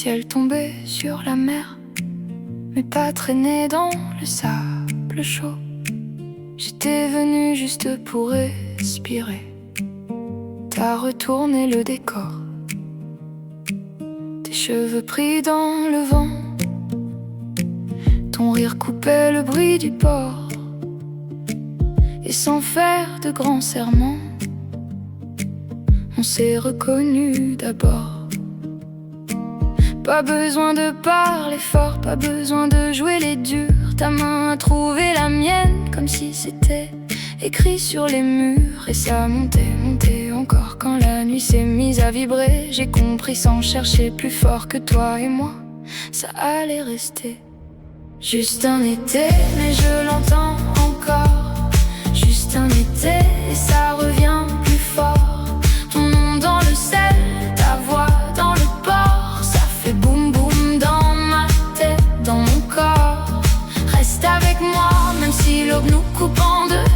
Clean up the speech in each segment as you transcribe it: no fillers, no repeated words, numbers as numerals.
ciel tombé sur la mer, mais pas traîner dans le sable chaud. J'étais venu juste pour respirer. T'as retourné le décor, tes cheveux pris dans le vent, ton rire coupait le bruit du port. Et sans faire de grands serments, on s'est reconnus d'abord. Pas besoin de parler fort, pas besoin de jouer les durs. Ta main a trouvé la mienne comme si c'était écrit sur les murs. Et ça montait, montait encore quand la nuit s'est mise à vibrer. J'ai compris sans chercher plus fort que toi et moi, ça allait rester juste un été, mais je l'entends encore. Juste un été et ça revient plus fort. Ton nom dans le sel, ta voix dans le port. Ça fait boum boum dans ma tête, dans mon corps. Reste avec moi, même si l'aube nous coupe en deux.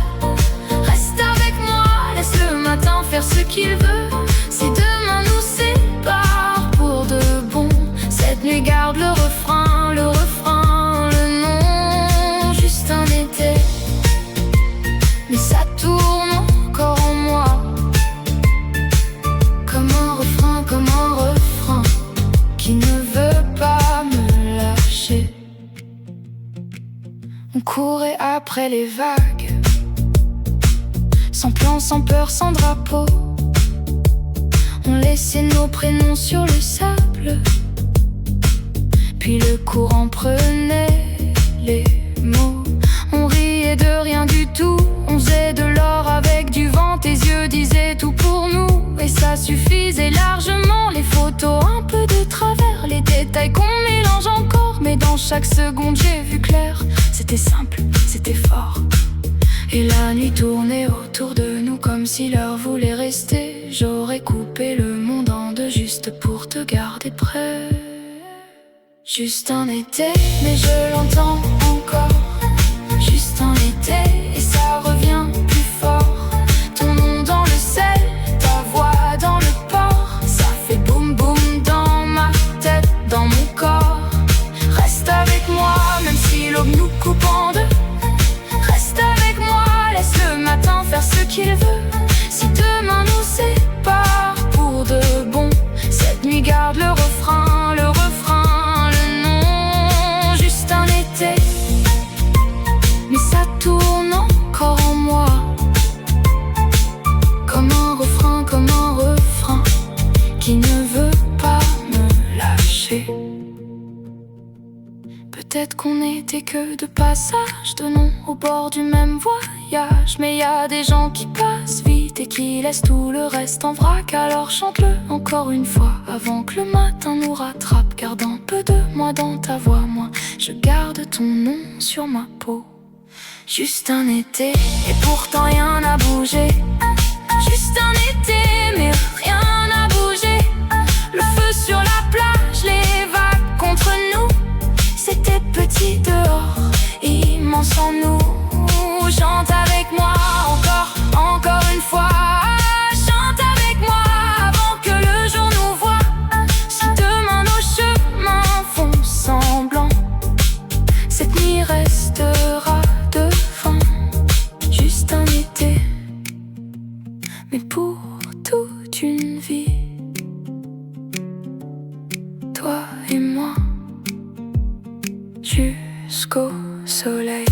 Reste avec moi, laisse le matin faire ce qu'il veut. Si demain nous sépare pour de bon, cette nuit garde le refrain, le refrain, le nom. Juste un été, mais ça tourne encore en moi, comme un refrain qui ne veut pas me lâcher. On courait après les vagues, sans plan, sans peur, sans drapeau. On laissait nos prénoms sur le sable, puis le courant prenait les mots. On riait de rien du tout, on faisait de l'or avec du vent. Tes yeux disaient tout pour nous, et ça suffisait largement. Les photos un peu de travers, les détails qu'on mélange encore. Mais dans chaque seconde j'ai vu clair, c'était simple, c'était fort. Et la nuit tournait autour de nous comme si l'heure voulait rester. J'aurais coupé le monde en deux juste pour te garder près. Juste un été, mais je l'entends encore. Juste un été et ça revient plus fort. Ton nom dans le sel, ta voix dans le port. Ça fait boum boum dans ma tête, dans mon corps. Reste avec moi, même si l'aube nous coupe en deux. Reste avec moi, laisse le matin faire ce qu'il veut. Si demain nous sépare pour de bon, cette nuit garde le refrain, le refrain, le nom. Juste un été, mais ça tourne encore en moi, comme un refrain qui ne veut pas me lâcher. Peut-être qu'on n'était que de passage, de nom au bord du même voyage. Mais y a des gens qui passent vite et qui laissent tout le reste en vrac. Alors chante-le encore une fois avant que le matin nous rattrape. Garde un peu de moi dans ta voix, moi je garde ton nom sur ma peau. Juste un été et pourtant rien n'a bougé. Juste un été mais rien n'a bougé. Le feu sur la plage, les vagues contre nous. C'était petit dehors, immense en nous. Chante avec moi encore une fois. Chante avec moi avant que le jour nous voie. Si demain nos chemins font semblant, cette nuit restera devant. Juste un été, mais pour toute une vie. Toi et moi, jusqu'au soleil.